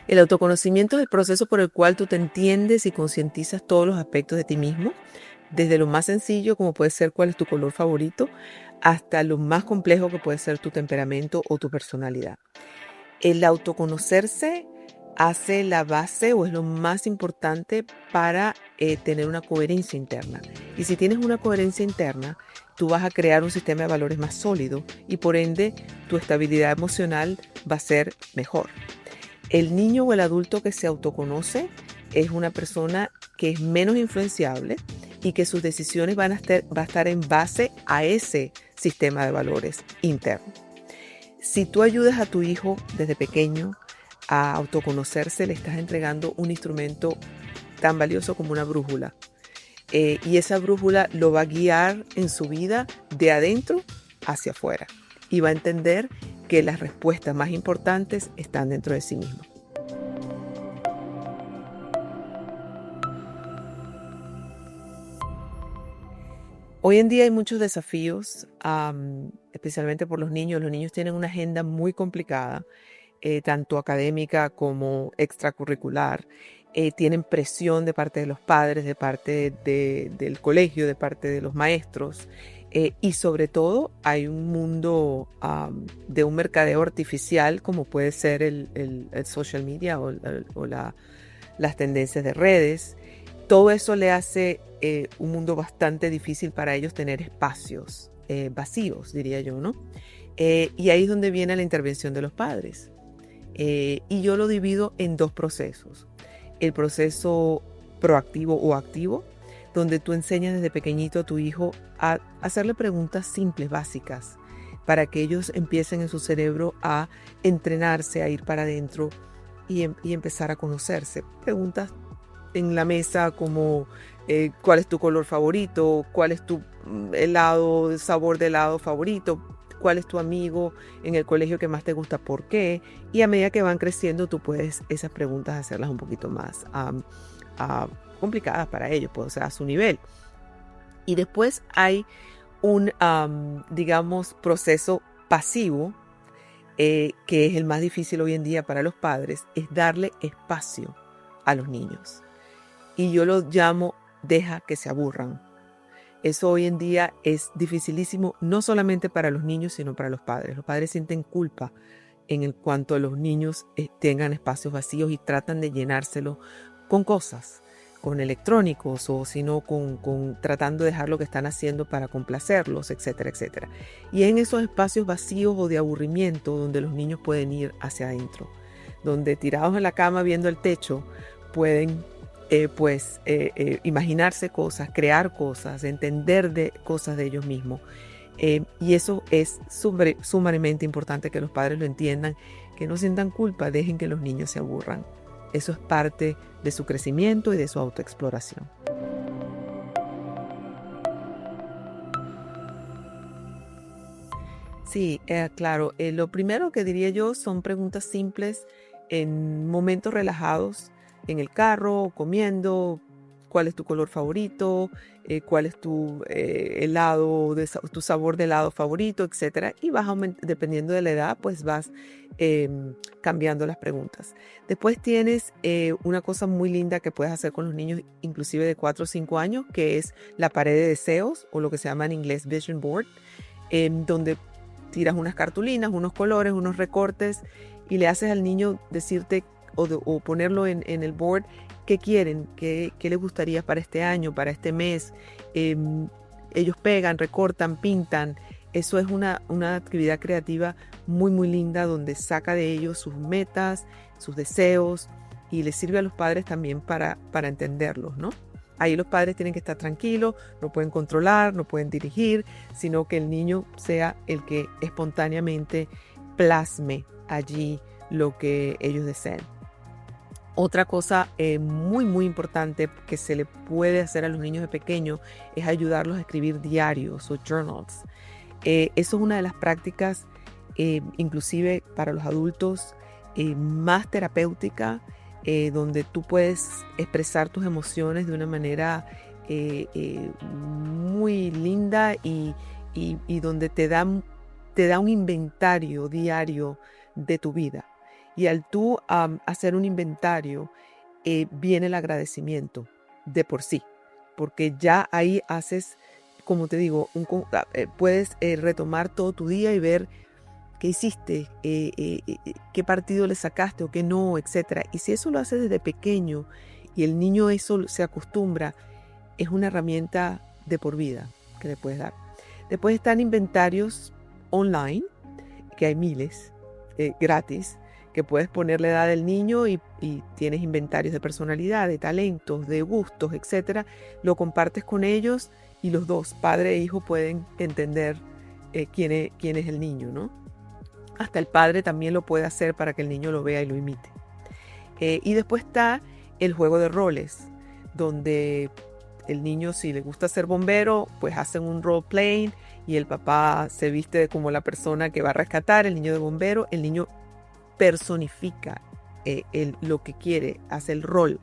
El autoconocimiento es el proceso por el cual tú te entiendes y concientizas todos los aspectos de ti mismo, desde lo más sencillo, como puede ser cuál es tu color favorito, hasta lo más complejo que puede ser tu temperamento o tu personalidad. El autoconocerse hace la base o es lo más importante para tener una coherencia interna. Y si tienes una coherencia interna, tú vas a crear un sistema de valores más sólido y por ende tu estabilidad emocional va a ser mejor. El niño o el adulto que se autoconoce es una persona que es menos influenciable y que sus decisiones va a estar en base a ese sistema de valores interno. Si tú ayudas a tu hijo desde pequeño a autoconocerse, le estás entregando un instrumento tan valioso como una brújula. Y esa brújula lo va a guiar en su vida de adentro hacia afuera. Y va a entender que las respuestas más importantes están dentro de sí mismo. Hoy en día hay muchos desafíos, especialmente por los niños. Los niños tienen una agenda muy complicada, tanto académica como extracurricular. Tienen presión de parte de los padres, de parte del colegio, de parte de los maestros. Y sobre todo hay un mundo de un mercadeo artificial como puede ser el social media o las tendencias de redes. Todo eso le hace un mundo bastante difícil para ellos tener espacios vacíos, diría yo, ¿no? Y ahí es donde viene la intervención de los padres. Y yo lo divido en dos procesos. El proceso proactivo o activo, donde tú enseñas desde pequeñito a tu hijo a hacerle preguntas simples, básicas, para que ellos empiecen en su cerebro a entrenarse, a ir para adentro y empezar a conocerse. Preguntas en la mesa como cuál es tu color favorito, cuál es tu helado, sabor de helado favorito, cuál es tu amigo en el colegio que más te gusta, por qué. Y a medida que van creciendo, tú puedes esas preguntas hacerlas un poquito más complicadas para ellos, pues, o sea, a su nivel. Y después hay un, digamos, proceso pasivo, que es el más difícil hoy en día para los padres, es darle espacio a los niños. Y yo lo llamo deja que se aburran. Eso hoy en día es dificilísimo, no solamente para los niños, sino para los padres. Los padres sienten culpa en cuanto a los niños tengan espacios vacíos y tratan de llenárselo con cosas, con electrónicos o sino tratando de dejar lo que están haciendo para complacerlos, etcétera, etcétera. Y en esos espacios vacíos o de aburrimiento donde los niños pueden ir hacia adentro, donde tirados en la cama viendo el techo pueden imaginarse cosas, crear cosas, entender de cosas de ellos mismos. Y eso es sumamente importante que los padres lo entiendan, que no sientan culpa, dejen que los niños se aburran. Eso es parte de su crecimiento y de su autoexploración. Sí, claro. Lo primero que diría yo son preguntas simples en momentos relajados, en el carro, comiendo. ¿Cuál es tu color favorito? ¿Cuál es tu helado, tu sabor de helado favorito, etcétera? Y vas dependiendo de la edad, pues vas cambiando las preguntas. Después tienes una cosa muy linda que puedes hacer con los niños, inclusive de 4 o 5 años, que es la pared de deseos, o lo que se llama en inglés vision board, donde tiras unas cartulinas, unos colores, unos recortes y le haces al niño decirte o ponerlo en el board qué quieren, qué les gustaría para este año, para este mes. Ellos pegan, recortan, pintan. Eso es una actividad creativa muy, muy linda donde saca de ellos sus metas, sus deseos y les sirve a los padres también para entenderlos, ¿no? Ahí los padres tienen que estar tranquilos, no pueden controlar, no pueden dirigir, sino que el niño sea el que espontáneamente plasme allí lo que ellos deseen. Otra cosa muy, muy importante que se le puede hacer a los niños de pequeño es ayudarlos a escribir diarios o journals. Eso es una de las prácticas, inclusive para los adultos, más terapéutica, donde tú puedes expresar tus emociones de una manera muy linda y donde te da un inventario diario de tu vida. Y al tú hacer un inventario, viene el agradecimiento de por sí, porque ya ahí haces, como te digo, puedes retomar todo tu día y ver qué hiciste, qué partido le sacaste o qué no, etcétera. Y si eso lo haces desde pequeño y el niño eso se acostumbra, es una herramienta de por vida que le puedes dar. Después están inventarios online, que hay miles, gratis, que puedes poner la edad del niño y tienes inventarios de personalidad, de talentos, de gustos, etcétera. Lo compartes con ellos y los dos, padre e hijo, pueden entender quién es el niño, ¿no? Hasta el padre también lo puede hacer para que el niño lo vea y lo imite. Y después está el juego de roles, donde el niño, si le gusta ser bombero, pues hacen un role playing y el papá se viste como la persona que va a rescatar, el niño de bombero. El niño personifica lo que quiere, hace el rol.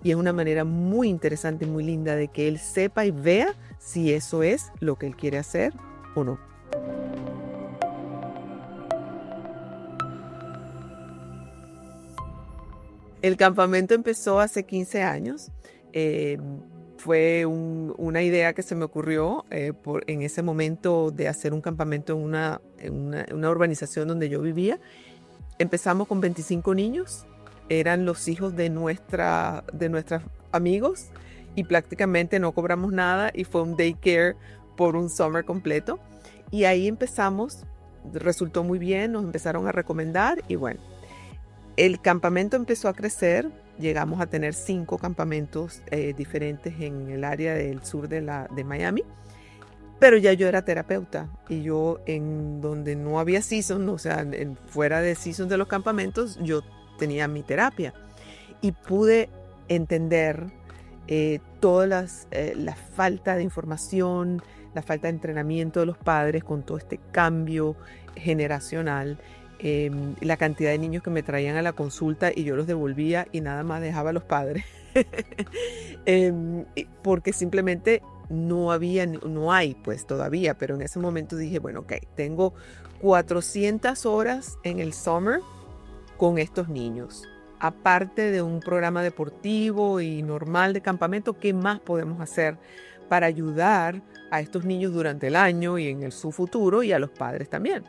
Y es una manera muy interesante y muy linda de que él sepa y vea si eso es lo que él quiere hacer o no. El campamento empezó hace 15 años. Fue una idea que se me ocurrió en ese momento de hacer un campamento en una urbanización donde yo vivía. Empezamos con 25 niños. Eran los hijos de nuestros amigos y prácticamente no cobramos nada y fue un daycare por un summer completo. Y ahí empezamos, resultó muy bien, nos empezaron a recomendar y bueno. El campamento empezó a crecer, llegamos a tener 5 campamentos diferentes en el área del sur de Miami, pero ya yo era terapeuta y yo en donde no había season, o sea, fuera de season de los campamentos, yo tenía mi terapia y pude entender toda la falta de información, la falta de entrenamiento de los padres con todo este cambio generacional. La cantidad de niños que me traían a la consulta y yo los devolvía y nada más dejaba a los padres porque simplemente no hay pues todavía, pero en ese momento dije, bueno, ok, tengo 400 horas en el summer con estos niños, aparte de un programa deportivo y normal de campamento. ¿Qué más podemos hacer para ayudar a estos niños durante el año y en su futuro y a los padres también?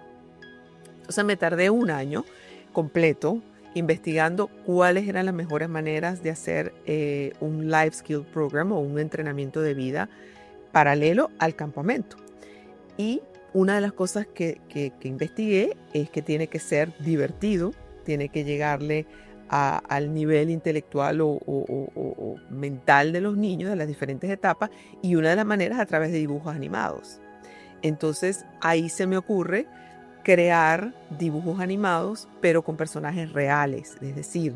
Entonces me tardé un año completo investigando cuáles eran las mejores maneras de hacer un Life Skill Program o un entrenamiento de vida paralelo al campamento. Y una de las cosas que investigué es que tiene que ser divertido, tiene que llegarle al nivel intelectual o mental de los niños de las diferentes etapas, y una de las maneras a través de dibujos animados. Entonces ahí se me ocurre crear dibujos animados, pero con personajes reales, es decir,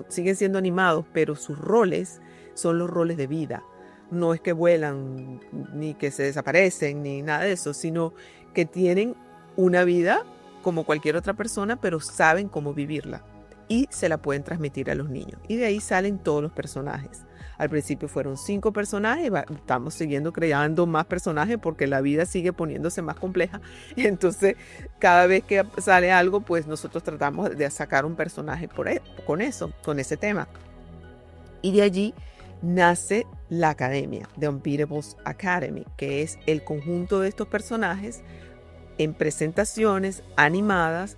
siguen siendo animados, pero sus roles son los roles de vida. No es que vuelan, ni que se desaparecen, ni nada de eso, sino que tienen una vida como cualquier otra persona, pero saben cómo vivirla y se la pueden transmitir a los niños. Y de ahí salen todos los personajes. Al principio fueron 5 personajes, estamos siguiendo creando más personajes porque la vida sigue poniéndose más compleja. Entonces, cada vez que sale algo, pues nosotros tratamos de sacar un personaje con ese tema. Y de allí nace la academia, The Unbeatables Academy, que es el conjunto de estos personajes en presentaciones animadas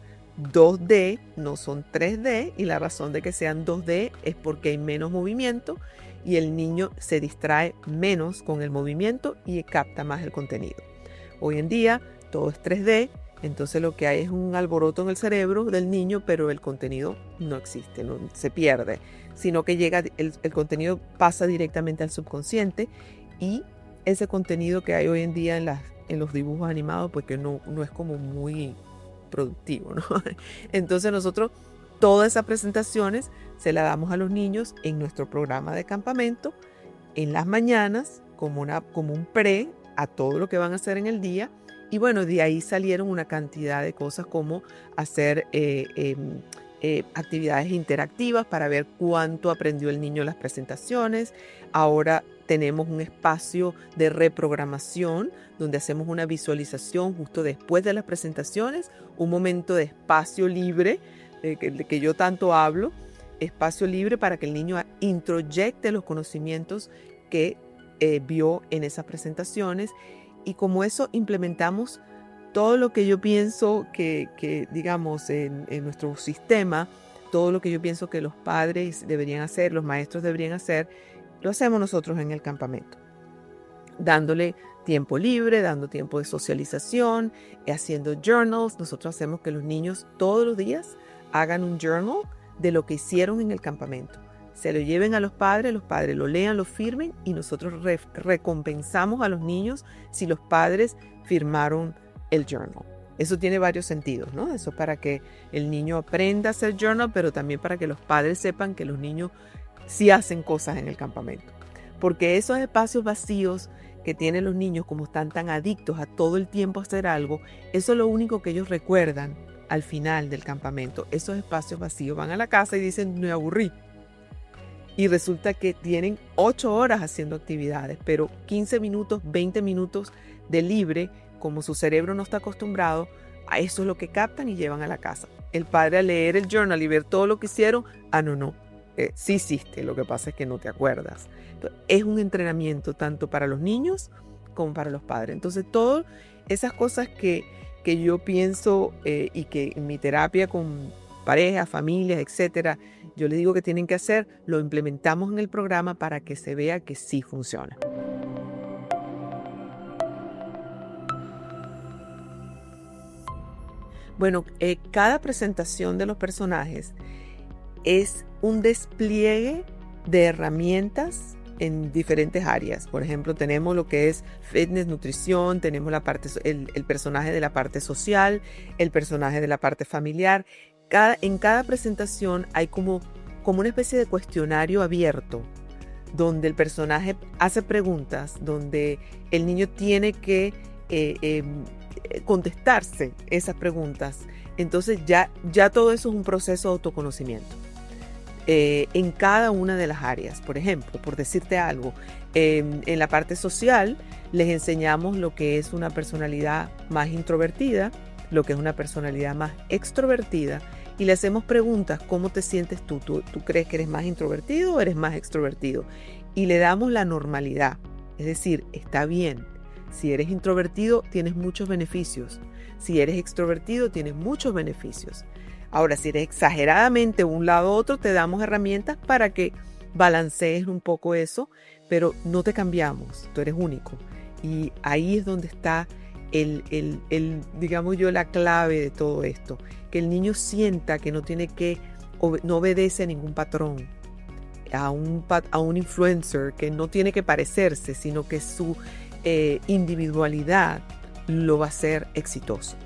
2D, no son 3D, y la razón de que sean 2D es porque hay menos movimiento y el niño se distrae menos con el movimiento y capta más el contenido. Hoy en día todo es 3D, entonces lo que hay es un alboroto en el cerebro del niño, pero el contenido no existe, no se pierde, sino que el contenido pasa directamente al subconsciente, y ese contenido que hay hoy en día en los dibujos animados, pues que no es como muy productivo, ¿no? Entonces nosotros todas esas presentaciones se las damos a los niños en nuestro programa de campamento en las mañanas como un pre a todo lo que van a hacer en el día. Y bueno, de ahí salieron una cantidad de cosas como hacer actividades interactivas para ver cuánto aprendió el niño en las presentaciones. Ahora tenemos un espacio de reprogramación donde hacemos una visualización justo después de las presentaciones, un momento de espacio libre que yo tanto hablo, espacio libre para que el niño introyecte los conocimientos que vio en esas presentaciones, y como eso implementamos todo lo que yo pienso que digamos, en nuestro sistema, todo lo que yo pienso que los padres deberían hacer, los maestros deberían hacer, lo hacemos nosotros en el campamento, dándole tiempo libre, dando tiempo de socialización, haciendo journals. Nosotros hacemos que los niños todos los días hagan un journal de lo que hicieron en el campamento. Se lo lleven a los padres lo lean, lo firmen, y nosotros recompensamos a los niños si los padres firmaron el journal. Eso tiene varios sentidos, ¿no? Eso es para que el niño aprenda a hacer journal, pero también para que los padres sepan que los niños sí hacen cosas en el campamento. Porque esos espacios vacíos que tienen los niños, como están tan adictos a todo el tiempo hacer algo, eso es lo único que ellos recuerdan al final del campamento. Esos espacios vacíos, van a la casa y dicen, me aburrí. Y resulta que tienen 8 horas haciendo actividades, pero 15 minutos, 20 minutos de libre, como su cerebro no está acostumbrado, a eso es lo que captan y llevan a la casa. El padre, al leer el journal y ver todo lo que hicieron, no, sí hiciste, lo que pasa es que no te acuerdas. Entonces, es un entrenamiento tanto para los niños como para los padres. Entonces, todas esas cosas que yo pienso y que en mi terapia con parejas, familias, etcétera, yo les digo que tienen que hacer, lo implementamos en el programa para que se vea que sí funciona. Bueno, cada presentación de los personajes es un despliegue de herramientas en diferentes áreas. Por ejemplo, tenemos lo que es fitness, nutrición, tenemos el personaje de la parte social, el personaje de la parte familiar. En cada presentación hay como una especie de cuestionario abierto, donde el personaje hace preguntas, donde el niño tiene que contestarse esas preguntas. Entonces ya todo eso es un proceso de autoconocimiento. En cada una de las áreas. Por ejemplo, por decirte algo, en la parte social les enseñamos lo que es una personalidad más introvertida, lo que es una personalidad más extrovertida, y le hacemos preguntas: ¿cómo te sientes tú? ¿Tú crees que eres más introvertido o eres más extrovertido? Y le damos la normalidad, es decir, está bien. Si eres introvertido, tienes muchos beneficios. Si eres extrovertido, tienes muchos beneficios. Ahora, si eres exageradamente un lado u otro, te damos herramientas para que balancees un poco eso, pero no te cambiamos, tú eres único. Y ahí es donde está digamos yo, la clave de todo esto, que el niño sienta que no tiene que, no obedece a ningún patrón, a un influencer, que no tiene que parecerse, sino que su individualidad lo va a hacer exitoso.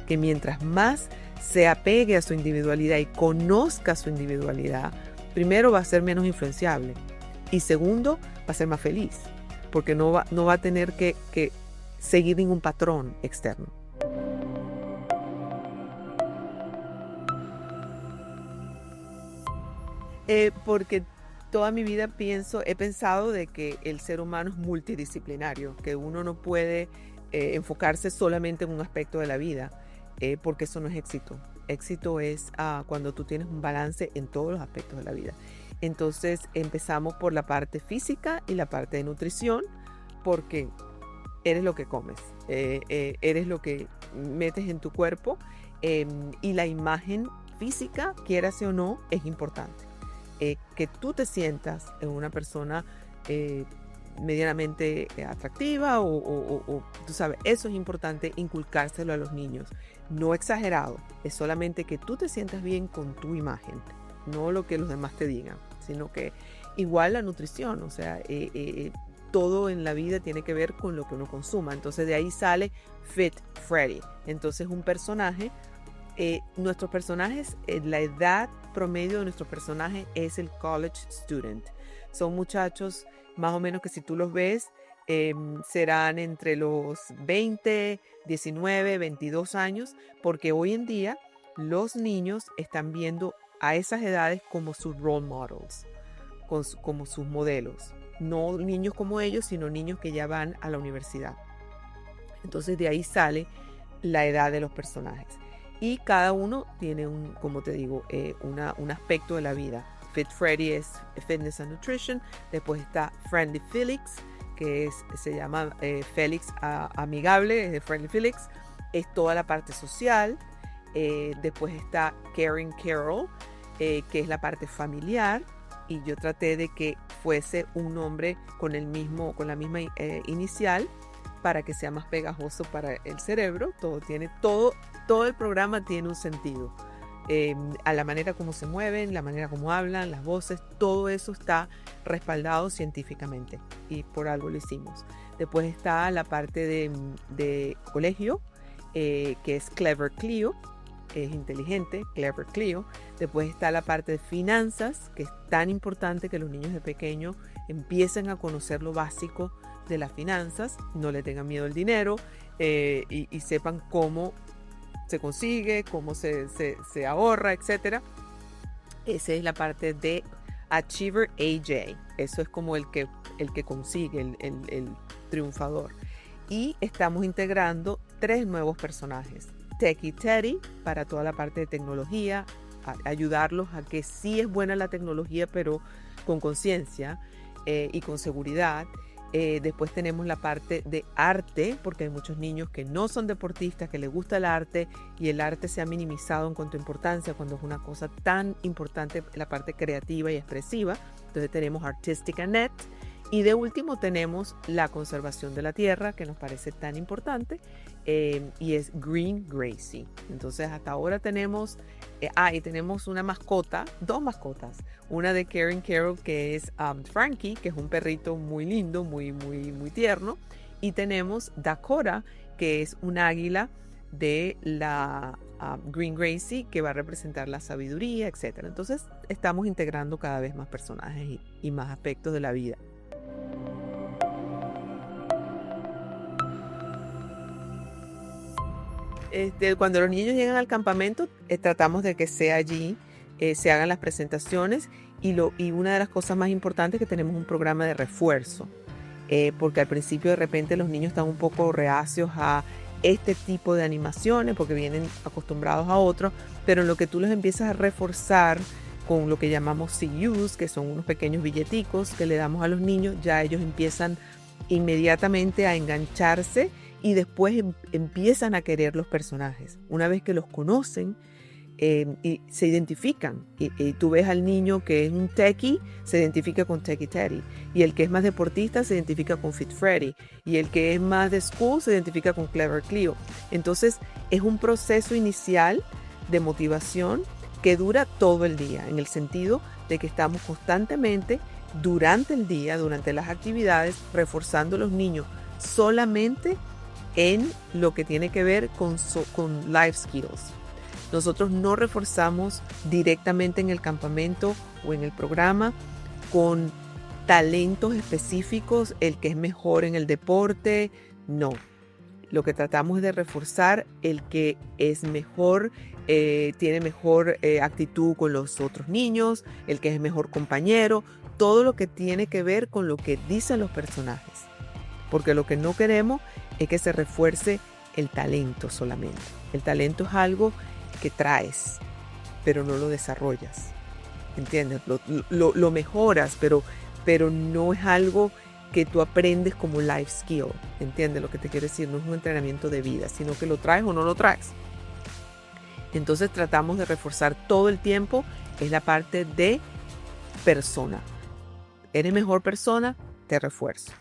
Que mientras más se apegue a su individualidad y conozca su individualidad, primero va a ser menos influenciable y segundo va a ser más feliz, porque no va a tener que seguir ningún patrón externo. Porque toda mi vida he pensado de que el ser humano es multidisciplinario, que uno no puede enfocarse solamente en un aspecto de la vida, porque eso no es éxito. Éxito es cuando tú tienes un balance en todos los aspectos de la vida. Entonces empezamos por la parte física y la parte de nutrición, porque eres lo que comes, eres lo que metes en tu cuerpo, y la imagen física, quieras o no, es importante. Que tú te sientas una persona medianamente atractiva o tú sabes, eso es importante inculcárselo a los niños. No exagerado, es solamente que tú te sientas bien con tu imagen, no lo que los demás te digan, sino que igual la nutrición, o sea, todo en la vida tiene que ver con lo que uno consuma. Entonces de ahí sale Fit Freddy. Entonces un personaje, nuestros personajes, la edad promedio de nuestros personajes es el college student. Son muchachos más o menos que si tú los ves, serán entre los 20, 19, 22 años, porque hoy en día los niños están viendo a esas edades como sus role models, como sus modelos. No niños como ellos, sino niños que ya van a la universidad. Entonces de ahí sale la edad de los personajes. y cada uno tiene como te digo, un aspecto de la vida. Fit Freddy es Fitness and Nutrition. Después está Friendly Felix, que se llama Félix amigable, es de Friendly Felix. Es toda la parte social. Después está Caring Carol, que es la parte familiar. Y yo traté de que fuese un nombre con la misma inicial para que sea más pegajoso para el cerebro. Todo el programa tiene un sentido. A la manera como se mueven, la manera como hablan, las voces, todo eso está respaldado científicamente y por algo lo hicimos. Después está la parte de colegio, que es Clever Clio, es inteligente, Clever Clio. Después está la parte de finanzas, que es tan importante que los niños de pequeño empiecen a conocer lo básico de las finanzas, no le tengan miedo al dinero, y sepan cómo se consigue, cómo se ahorra, etc. Esa es la parte de Achiever AJ. Eso es como el que consigue, el triunfador. Y estamos integrando 3 nuevos personajes. Techie Teddy, para toda la parte de tecnología, ayudarlos a que sí es buena la tecnología, pero con conciencia y con seguridad. Después tenemos la parte de arte, porque hay muchos niños que no son deportistas, que les gusta el arte, y el arte se ha minimizado en cuanto a importancia cuando es una cosa tan importante, la parte creativa y expresiva. Entonces tenemos Artistic Annette. Y de último tenemos la conservación de la tierra, que nos parece tan importante, y es Green Gracie. Entonces hasta ahora tenemos, y tenemos una mascota, 2 mascotas. Una de Caring Carol, que es Frankie, que es un perrito muy lindo, muy tierno. Y tenemos Dakota, que es un águila de la Green Gracie, que va a representar la sabiduría, etc. Entonces estamos integrando cada vez más personajes y más aspectos de la vida. Cuando los niños llegan al campamento, tratamos de que sea allí, se hagan las presentaciones, y una de las cosas más importantes es que tenemos un programa de refuerzo, porque al principio de repente los niños están un poco reacios a este tipo de animaciones porque vienen acostumbrados a otros, pero en lo que tú los empiezas a reforzar con lo que llamamos CUs, que son unos pequeños billeticos que le damos a los niños, ya ellos empiezan inmediatamente a engancharse y después empiezan a querer los personajes. Una vez que los conocen, y se identifican, y tú ves al niño que es un techie, se identifica con Techie Teddy, y el que es más deportista se identifica con Fit Freddy, y el que es más de school se identifica con Clever Clio. Entonces es un proceso inicial de motivación que dura todo el día, en el sentido de que estamos constantemente durante el día, durante las actividades, reforzando a los niños solamente en lo que tiene que ver con life skills. Nosotros no reforzamos directamente en el campamento o en el programa con talentos específicos, el que es mejor en el deporte, no. Lo que tratamos es de reforzar el que es mejor, tiene mejor actitud con los otros niños, el que es mejor compañero, todo lo que tiene que ver con lo que dicen los personajes. Porque lo que no queremos es que se refuerce el talento solamente. El talento es algo que traes, pero no lo desarrollas. ¿Entiendes? Lo mejoras, pero no es algo que tú aprendes como life skill. ¿Entiendes lo que te quiero decir? No es un entrenamiento de vida, sino que lo traes o no lo traes. Entonces tratamos de reforzar todo el tiempo, es la parte de persona. ¿Eres mejor persona? Te refuerzo.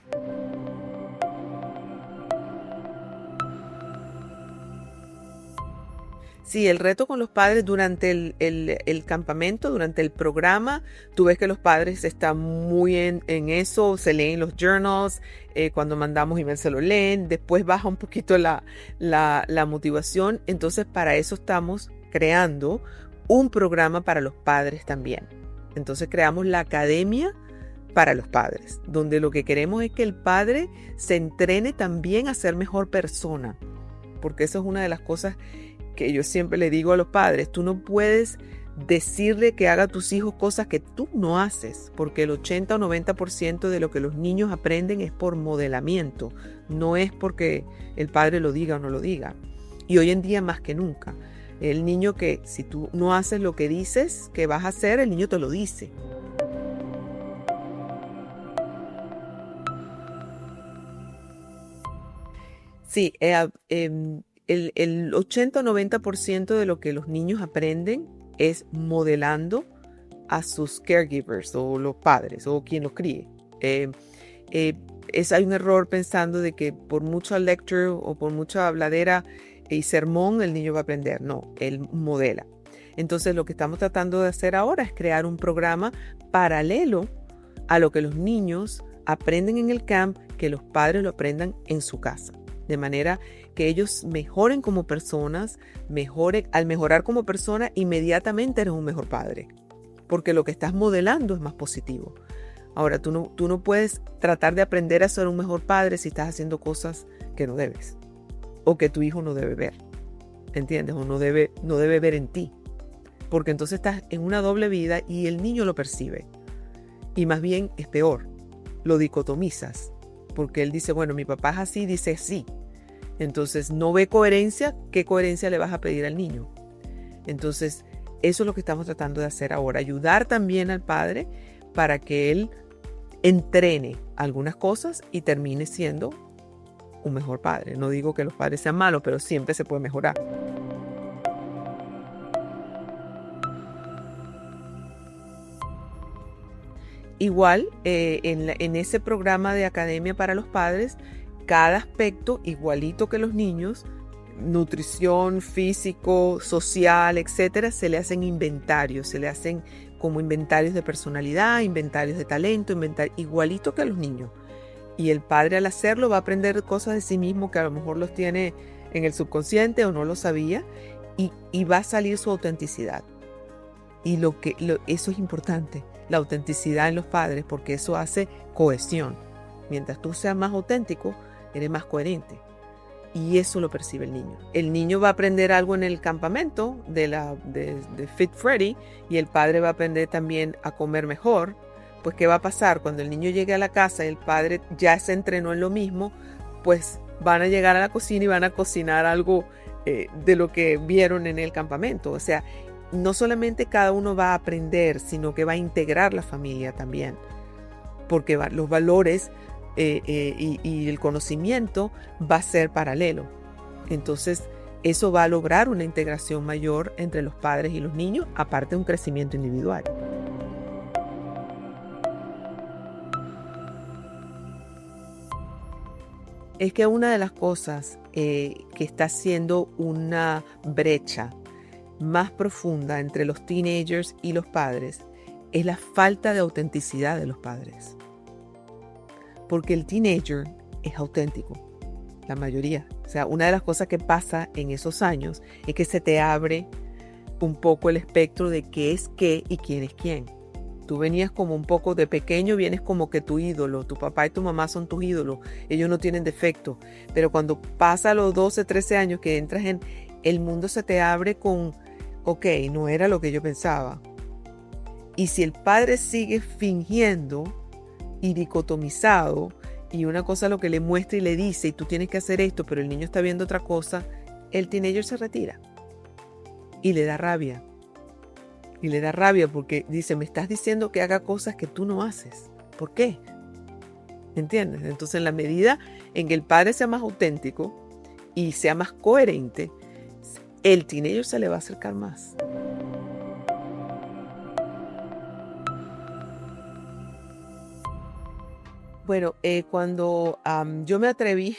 Sí, el reto con los padres durante el campamento, durante el programa, tú ves que los padres están muy en eso, se leen los journals, cuando mandamos email se lo leen, después baja un poquito la motivación. Entonces para eso estamos creando un programa para los padres también. Entonces creamos la academia para los padres, donde lo que queremos es que el padre se entrene también a ser mejor persona, porque eso es una de las cosas que yo siempre le digo a los padres. Tú no puedes decirle que haga a tus hijos cosas que tú no haces, porque el 80 o 90% de lo que los niños aprenden es por modelamiento, no es porque el padre lo diga o no lo diga. Y hoy en día más que nunca, El niño que si tú no haces lo que dices que vas a hacer, el niño te lo dice. Sí, el 80 o 90% de lo que los niños aprenden es modelando a sus caregivers o los padres o quien los críe. Eh, eh, hay un error pensando de que por mucha lecture o por mucha habladera y sermón el niño va a aprender. No, él modela. Entonces lo que estamos tratando de hacer ahora es crear un programa paralelo a lo que los niños aprenden en el camp, que los padres lo aprendan en su casa. De manera que ellos mejoren como personas, al mejorar como persona, inmediatamente eres un mejor padre. Porque lo que estás modelando es más positivo. Ahora, tú no puedes tratar de aprender a ser un mejor padre si estás haciendo cosas que no debes. O que tu hijo no debe ver. ¿Entiendes? O no debe ver en ti. Porque entonces estás en una doble vida y el niño lo percibe. Y más bien es peor. Lo dicotomizas. Porque él dice, bueno, mi papá es así, dice sí. Entonces no ve coherencia. ¿Qué coherencia le vas a pedir al niño? Entonces eso es lo que estamos tratando de hacer ahora. Ayudar también al padre para que él entrene algunas cosas y termine siendo un mejor padre. No digo que los padres sean malos, pero siempre se puede mejorar. Igual, en ese programa de Academia para los Padres, cada aspecto, igualito que los niños, nutrición, físico, social, etcétera, se le hacen inventarios, se le hacen como inventarios de personalidad, inventarios de talento, igualito que a los niños. Y el padre al hacerlo va a aprender cosas de sí mismo que a lo mejor los tiene en el subconsciente o no lo sabía, y va a salir su autenticidad. Y eso es importante, la autenticidad en los padres, porque eso hace cohesión. Mientras tú seas más auténtico, eres más coherente. Y eso lo percibe el niño. El niño va a aprender algo en el campamento de Fit Freddy, y el padre va a aprender también a comer mejor. Pues, ¿qué va a pasar? Cuando el niño llegue a la casa y el padre ya se entrenó en lo mismo, pues van a llegar a la cocina y van a cocinar algo de lo que vieron en el campamento. O sea, no solamente cada uno va a aprender, sino que va a integrar la familia también. Porque los valores y el conocimiento va a ser paralelo. Entonces, eso va a lograr una integración mayor entre los padres y los niños, aparte de un crecimiento individual. Es que una de las cosas que está haciendo una brecha más profunda entre los teenagers y los padres es la falta de autenticidad de los padres. Porque el teenager es auténtico, la mayoría. O sea, una de las cosas que pasa en esos años es que se te abre un poco el espectro de qué es qué y quién es quién. Tú venías como un poco de pequeño, vienes como que tu ídolo, tu papá y tu mamá son tus ídolos, ellos no tienen defecto. Pero cuando pasa los 12, 13 años que entras en el mundo, se te abre con, ok, no era lo que yo pensaba. Y si el padre sigue fingiendo y dicotomizado, y una cosa lo que le muestra y le dice, y tú tienes que hacer esto, pero el niño está viendo otra cosa, el teenager se retira. Y le da rabia. Y le da rabia porque dice, me estás diciendo que haga cosas que tú no haces. ¿Por qué? ¿Entiendes? Entonces, en la medida en que el padre sea más auténtico y sea más coherente, el teenager se le va a acercar más. Bueno, cuando yo me atreví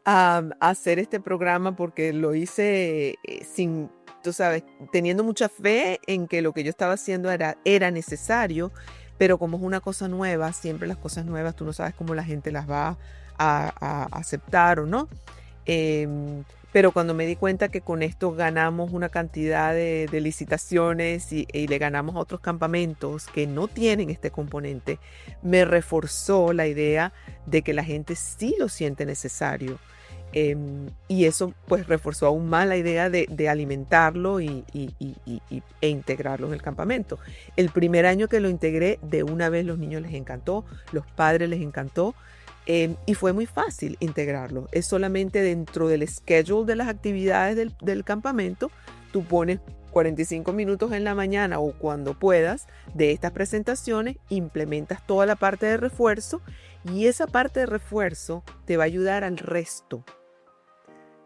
a hacer este programa, porque lo hice sin, tú sabes, teniendo mucha fe en que lo que yo estaba haciendo era necesario, pero como es una cosa nueva, siempre las cosas nuevas, tú no sabes cómo la gente las va a aceptar o no. Pero cuando me di cuenta que con esto ganamos una cantidad de licitaciones y le ganamos a otros campamentos que no tienen este componente, me reforzó la idea de que la gente sí lo siente necesario. Y eso pues reforzó aún más la idea de alimentarlo e integrarlo en el campamento. El primer año que lo integré, de una vez los niños les encantó, los padres les encantó. Y fue muy fácil integrarlo. Es solamente dentro del schedule de las actividades del campamento, tú pones 45 minutos en la mañana o cuando puedas de estas presentaciones, implementas toda la parte de refuerzo y esa parte de refuerzo te va a ayudar al resto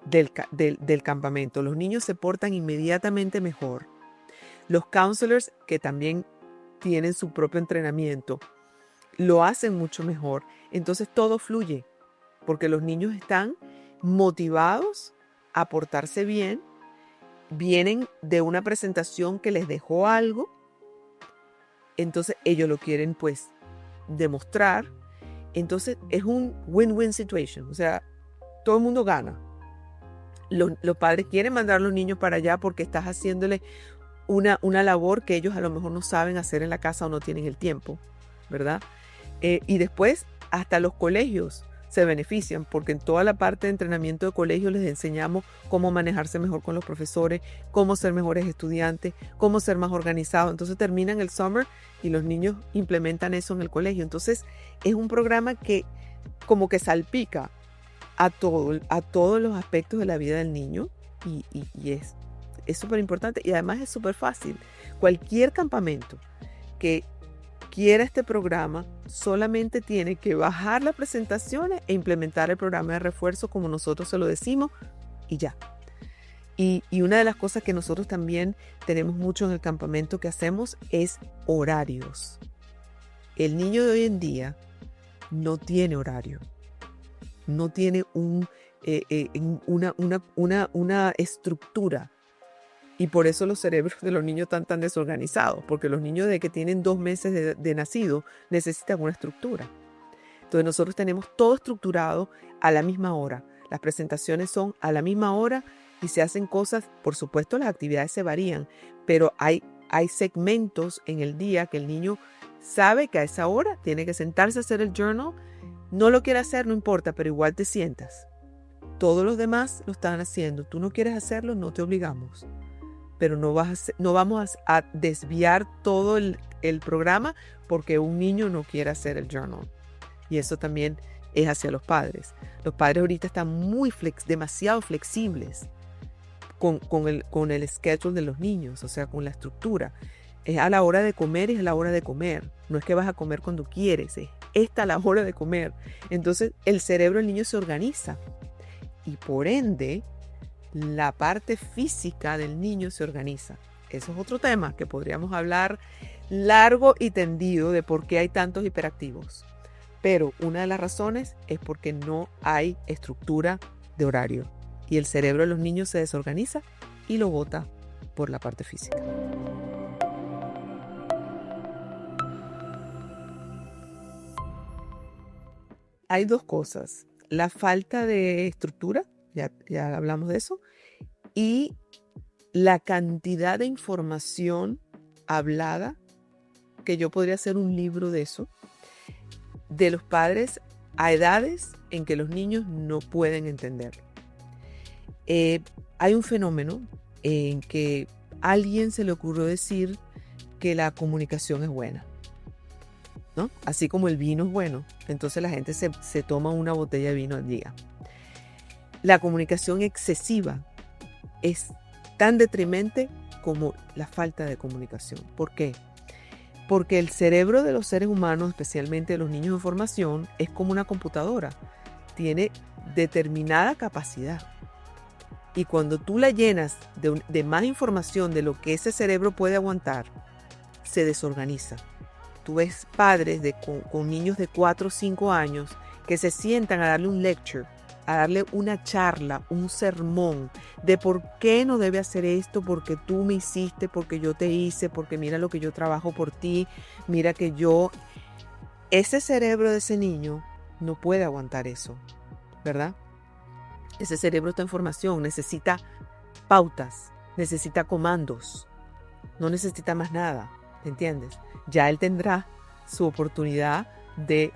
del campamento. Los niños se portan inmediatamente mejor. Los counselors, que también tienen su propio entrenamiento, lo hacen mucho mejor. Entonces todo fluye porque los niños están motivados a portarse bien, vienen de una presentación que les dejó algo, entonces ellos lo quieren pues demostrar. Entonces es un win-win situation, o sea, todo el mundo gana. Los padres quieren mandar a los niños para allá porque estás haciéndole una labor que ellos a lo mejor no saben hacer en la casa o no tienen el tiempo, ¿verdad? Y después hasta los colegios se benefician porque en toda la parte de entrenamiento de colegio les enseñamos cómo manejarse mejor con los profesores, cómo ser mejores estudiantes, cómo ser más organizados. Entonces terminan el summer y los niños implementan eso en el colegio. Entonces es un programa que como que salpica a todos los aspectos de la vida del niño y es súper importante y además es súper fácil. Cualquier campamento que quiera este programa solamente tiene que bajar las presentaciones e implementar el programa de refuerzo como nosotros se lo decimos y ya. Y una de las cosas que nosotros también tenemos mucho en el campamento que hacemos es horarios. El niño de hoy en día no tiene horario, no tiene una estructura. Y por eso los cerebros de los niños están tan desorganizados, porque los niños de que tienen 2 meses de nacido necesitan una estructura. Entonces nosotros tenemos todo estructurado a la misma hora. Las presentaciones son a la misma hora y se hacen cosas, por supuesto las actividades se varían, pero hay segmentos en el día que el niño sabe que a esa hora tiene que sentarse a hacer el journal. No lo quiere hacer, no importa, pero igual te sientas. Todos los demás lo están haciendo. Tú no quieres hacerlo, no te obligamos. Pero no vamos a desviar todo el programa porque un niño no quiere hacer el journal. Y eso también es hacia los padres. Los padres ahorita están demasiado flexibles con el schedule de los niños, o sea, con la estructura. Es a la hora de comer, es a la hora de comer. No es que vas a comer cuando quieres, es esta la hora de comer. Entonces el cerebro del niño se organiza y por ende la parte física del niño se organiza. Eso es otro tema que podríamos hablar largo y tendido de por qué hay tantos hiperactivos. Pero una de las razones es porque no hay estructura de horario y el cerebro de los niños se desorganiza y lo bota por la parte física. Hay 2 cosas. La falta de estructura, ya hablamos de eso, y la cantidad de información hablada, que yo podría hacer un libro de eso, de los padres a edades en que los niños no pueden entenderlo. Hay un fenómeno en que a alguien se le ocurrió decir que la comunicación es buena, ¿no? Así como el vino es bueno, entonces la gente se toma una botella de vino al día. La comunicación excesiva es tan detrimente como la falta de comunicación. ¿Por qué? Porque el cerebro de los seres humanos, especialmente de los niños en formación, es como una computadora. Tiene determinada capacidad. Y cuando tú la llenas de más información de lo que ese cerebro puede aguantar, se desorganiza. Tú ves padres con niños de 4 o 5 años que se sientan a darle un lecture, a darle una charla, un sermón de por qué no debe hacer esto, porque tú me hiciste, porque yo te hice, porque mira lo que yo trabajo por ti, mira que yo... Ese cerebro de ese niño no puede aguantar eso, ¿verdad? Ese cerebro está en formación, necesita pautas, necesita comandos, no necesita más nada, ¿entiendes? Ya él tendrá su oportunidad de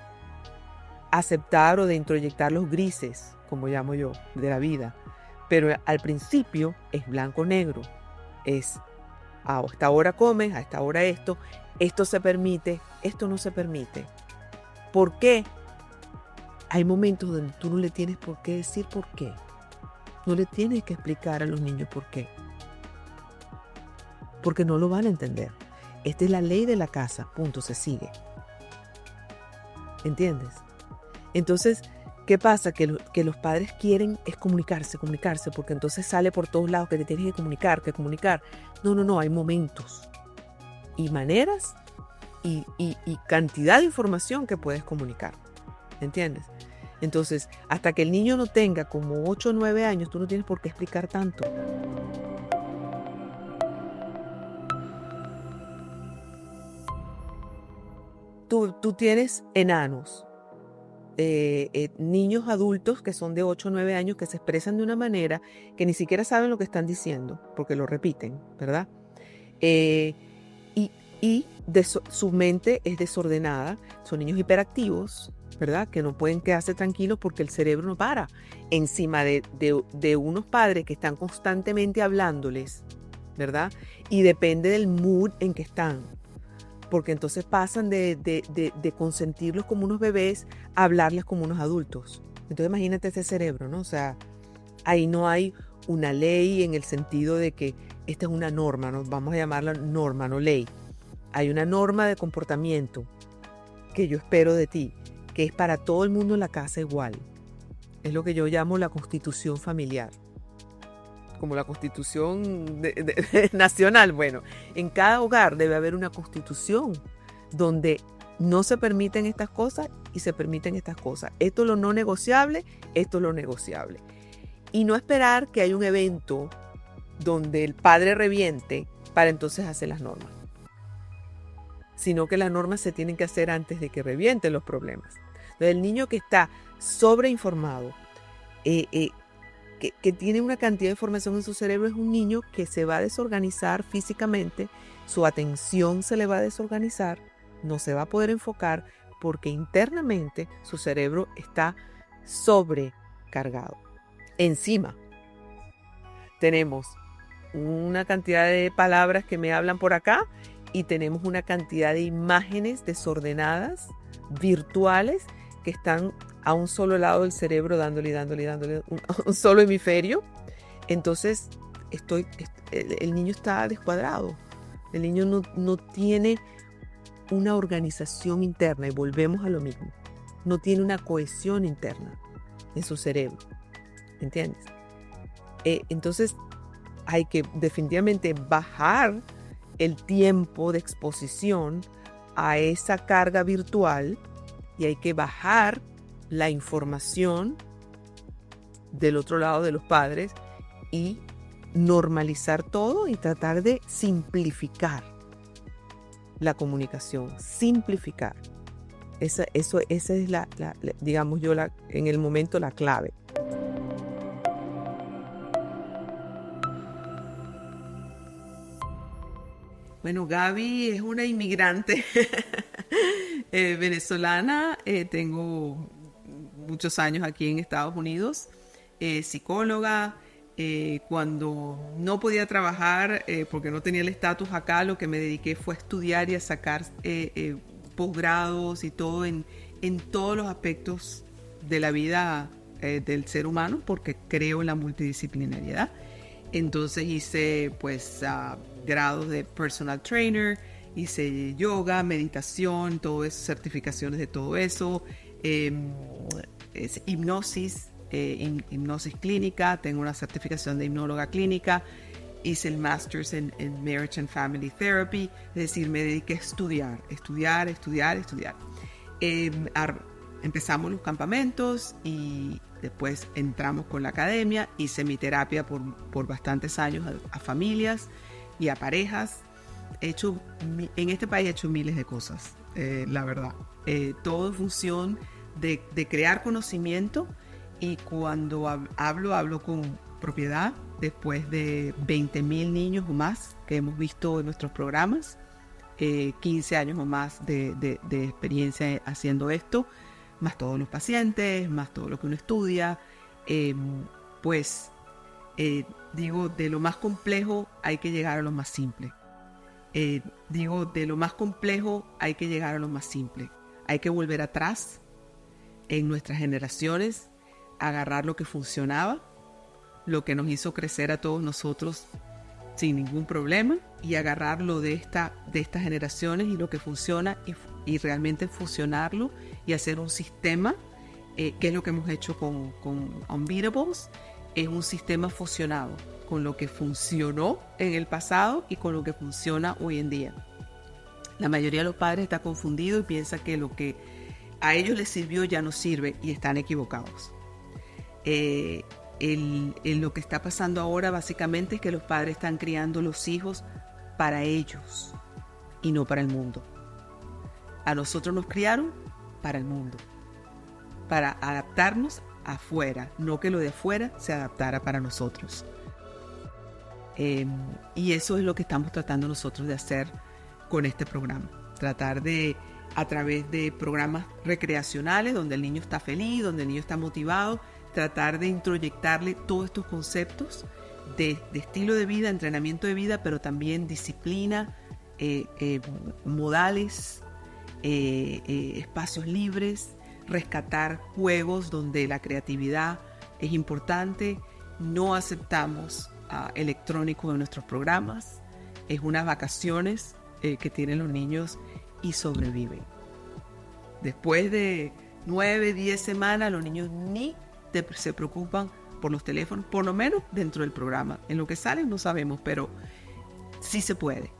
aceptar o de introyectar los grises, como llamo yo, de la vida. Pero al principio es blanco-negro. Es a esta hora comes, a esta hora esto se permite, esto no se permite. ¿Por qué? hay momentos donde tú no le tienes por qué decir por qué. No le tienes que explicar a los niños por qué. Porque no lo van a entender. Esta es la ley de la casa, punto, se sigue. ¿Entiendes? Entonces, ¿qué pasa? Que los padres quieren es comunicarse, porque entonces sale por todos lados que te tienes que comunicar. No, hay momentos y maneras y cantidad de información que puedes comunicar. ¿Entiendes? Entonces, hasta que el niño no tenga como 8 o 9 años, tú no tienes por qué explicar tanto. Tú tienes enanos, niños adultos que son de 8 o 9 años que se expresan de una manera que ni siquiera saben lo que están diciendo, porque lo repiten, ¿verdad? Su mente es desordenada, son niños hiperactivos, ¿verdad? Que no pueden quedarse tranquilos porque el cerebro no para. Encima de unos padres que están constantemente hablándoles, ¿verdad? Y depende del mood en que están. Porque entonces pasan de consentirlos como unos bebés a hablarles como unos adultos. Entonces imagínate ese cerebro, ¿no? O sea, ahí no hay una ley en el sentido de que esta es una norma, ¿no? Vamos a llamarla norma, no ley. Hay una norma de comportamiento que yo espero de ti, que es para todo el mundo en la casa igual. Es lo que yo llamo la constitución familiar. Como la constitución nacional. Bueno, en cada hogar debe haber una constitución donde no se permiten estas cosas y se permiten estas cosas. Esto es lo no negociable, esto es lo negociable. Y no esperar que haya un evento donde el padre reviente para entonces hacer las normas. Sino que las normas se tienen que hacer antes de que revienten los problemas. Entonces, el niño que está sobreinformado, que tiene una cantidad de información en su cerebro, es un niño que se va a desorganizar físicamente, su atención se le va a desorganizar, no se va a poder enfocar porque internamente su cerebro está sobrecargado. Encima, tenemos una cantidad de palabras que me hablan por acá y tenemos una cantidad de imágenes desordenadas, virtuales, que están a un solo lado del cerebro dándole un solo hemisferio. Entonces el niño está descuadrado. El niño no tiene una organización interna y volvemos a lo mismo. No tiene una cohesión interna en su cerebro. ¿Entiendes? Entonces hay que definitivamente bajar el tiempo de exposición a esa carga virtual y hay que bajar la información del otro lado de los padres y normalizar todo y tratar de simplificar la comunicación, simplificar. Esa es digamos yo, en el momento la clave. Bueno, Gaby es una inmigrante venezolana. Tengo muchos años aquí en Estados Unidos, psicóloga. Cuando no podía trabajar porque no tenía el estatus acá, lo que me dediqué fue a estudiar y a sacar posgrados y todo en todos los aspectos de la vida del ser humano, porque creo en la multidisciplinariedad. Entonces hice grados de personal trainer, hice yoga, meditación, todo eso, certificaciones de todo eso, hipnosis, hipnosis clínica, tengo una certificación de hipnóloga clínica, hice el Masters en Marriage and Family Therapy, es decir, me dediqué a estudiar. Empezamos los campamentos y después entramos con la academia, hice mi terapia por bastantes años a familias y a parejas. En este país he hecho miles de cosas, la verdad. Todo en función de crear conocimiento y cuando hablo con propiedad, después de 20,000 niños o más que hemos visto en nuestros programas, 15 años o más de experiencia haciendo esto, más todos los pacientes, más todo lo que uno estudia, digo, de lo más complejo hay que llegar a lo más simple. De lo más complejo hay que llegar a lo más simple. Hay que volver atrás, en nuestras generaciones agarrar lo que funcionaba, lo que nos hizo crecer a todos nosotros sin ningún problema, y agarrarlo de estas generaciones y lo que funciona y realmente fusionarlo y hacer un sistema, que es lo que hemos hecho con Unbeatables. Es un sistema fusionado con lo que funcionó en el pasado y con lo que funciona hoy en día. La mayoría de los padres está confundido y piensa que lo que a ellos les sirvió ya no sirve, y están equivocados. Lo que está pasando ahora básicamente es que los padres están criando los hijos para ellos y no para el mundo. A nosotros nos criaron para el mundo, para adaptarnos afuera, no que lo de afuera se adaptara para nosotros. Y eso es lo que estamos tratando nosotros de hacer con este programa. Tratar de, a través de programas recreacionales donde el niño está feliz, donde el niño está motivado, tratar de introyectarle todos estos conceptos de estilo de vida, entrenamiento de vida, pero también disciplina, modales, espacios libres, rescatar juegos donde la creatividad es importante. No aceptamos electrónicos en nuestros programas. Es unas vacaciones que tienen los niños y sobreviven. Después de 9, 10 semanas, los niños ni se preocupan por los teléfonos, por lo menos dentro del programa. En lo que salen no sabemos, pero sí se puede.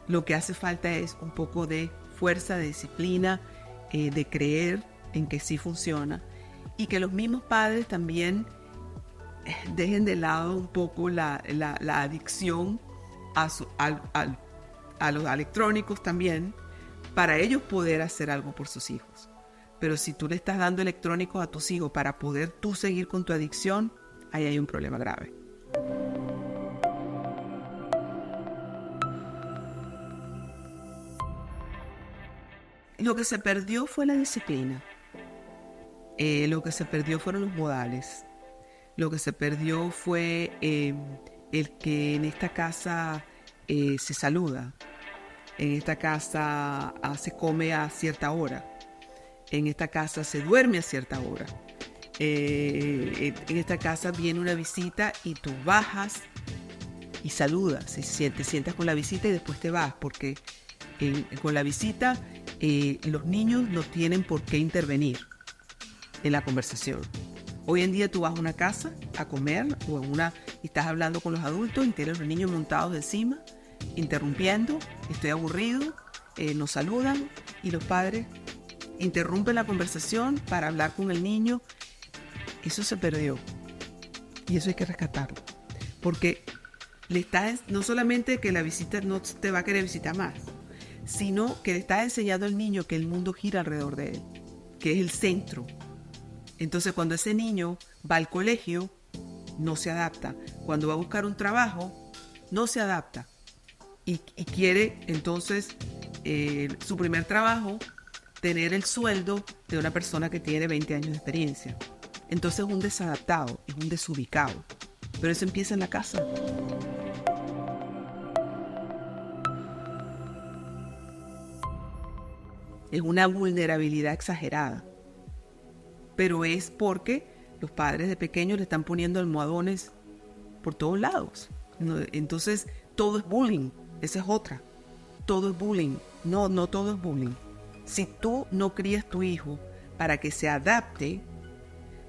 Lo que hace falta es un poco de fuerza, de disciplina, de creer en que sí funciona, y que los mismos padres también dejen de lado un poco la adicción a los electrónicos también, para ellos poder hacer algo por sus hijos. Pero si tú le estás dando electrónicos a tus hijos para poder tú seguir con tu adicción, ahí hay un problema grave. Lo que se perdió fue la disciplina. Lo que se perdió fueron los modales. Lo que se perdió fue el que en esta casa se saluda. En esta casa se come a cierta hora. En esta casa se duerme a cierta hora. En esta casa viene una visita y tú bajas y saludas. Te sientas con la visita y después te vas, porque con la visita los niños no tienen por qué intervenir en la conversación. Hoy en día tú vas a una casa a comer y estás hablando con los adultos y tienes los niños montados encima, interrumpiendo. Estoy aburrido, nos saludan y los padres interrumpen la conversación para hablar con el niño. Eso se perdió y eso hay que rescatarlo, porque no solamente que la visita no te va a querer visitar más, sino que le estás enseñando al niño que el mundo gira alrededor de él, que es el centro. Entonces cuando ese niño va al colegio, no se adapta. Cuando va a buscar un trabajo, no se adapta. Y quiere entonces su primer trabajo tener el sueldo de una persona que tiene 20 años de experiencia. Entonces es un desadaptado, es un desubicado. Pero eso empieza en la casa. Es una vulnerabilidad exagerada. Pero es porque los padres de pequeños le están poniendo almohadones por todos lados. Entonces todo es bullying. Esa es otra. Todo es bullying. No todo es bullying. Si tú no crías tu hijo para que se adapte,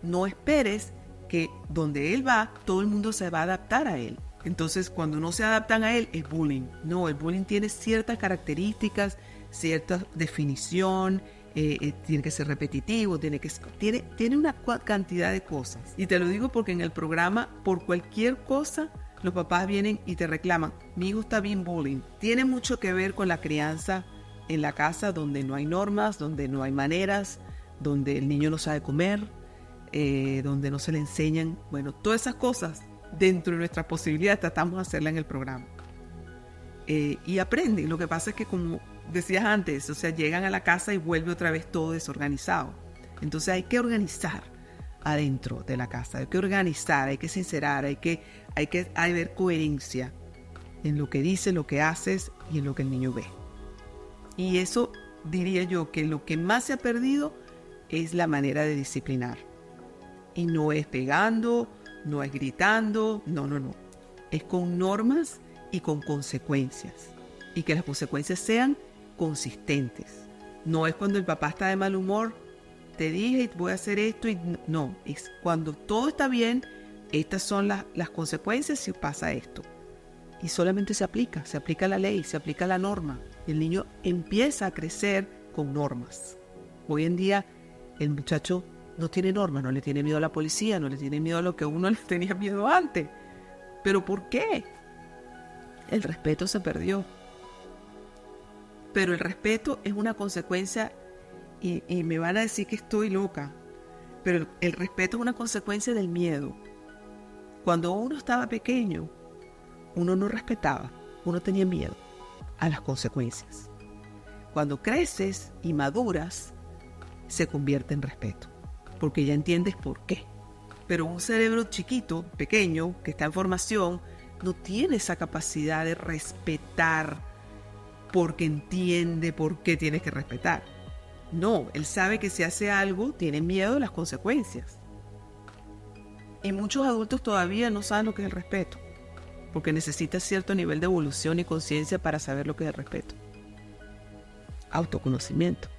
no esperes que donde él va, todo el mundo se va a adaptar a él. Entonces, cuando no se adaptan a él, es bullying. No, el bullying tiene ciertas características, cierta definición, tiene que ser repetitivo, tiene una cantidad de cosas. Y te lo digo porque en el programa, por cualquier cosa, los papás vienen y te reclaman: mi hijo está bien bullying. Tiene mucho que ver con la crianza en la casa, donde no hay normas, donde no hay maneras, donde el niño no sabe comer, donde no se le enseñan. Bueno, todas esas cosas, dentro de nuestras posibilidades, tratamos de hacerlas en el programa. Y aprenden. Lo que pasa es que, como decías antes, o sea, llegan a la casa y vuelve otra vez todo desorganizado. Entonces hay que organizar adentro de la casa, hay que organizar, hay que sincerar, hay que haber coherencia en lo que dices, lo que haces y en lo que el niño ve. Y eso diría yo que lo que más se ha perdido es la manera de disciplinar. Y no es pegando, no es gritando, no. Es con normas y con consecuencias. Y que las consecuencias sean consistentes. No es cuando el papá está de mal humor, te dije voy a hacer esto y no. Es cuando todo está bien, estas son las consecuencias si pasa esto. Y solamente se aplica la ley, se aplica la norma. El niño empieza a crecer con normas. Hoy en día el muchacho no tiene normas, no le tiene miedo a la policía, no le tiene miedo a lo que uno le tenía miedo antes. ¿Pero por qué? El respeto se perdió. Pero el respeto es una consecuencia, y me van a decir que estoy loca, pero el respeto es una consecuencia del miedo. Cuando uno estaba pequeño, uno no respetaba, uno tenía miedo a las consecuencias. Cuando creces y maduras, se convierte en respeto, porque ya entiendes por qué. Pero un cerebro chiquito, pequeño, que está en formación, no tiene esa capacidad de respetar porque entiende por qué tienes que respetar. No, él sabe que si hace algo, tiene miedo de las consecuencias. Y muchos adultos todavía no saben lo que es el respeto, porque necesita cierto nivel de evolución y conciencia para saber lo que es el respeto. Autoconocimiento.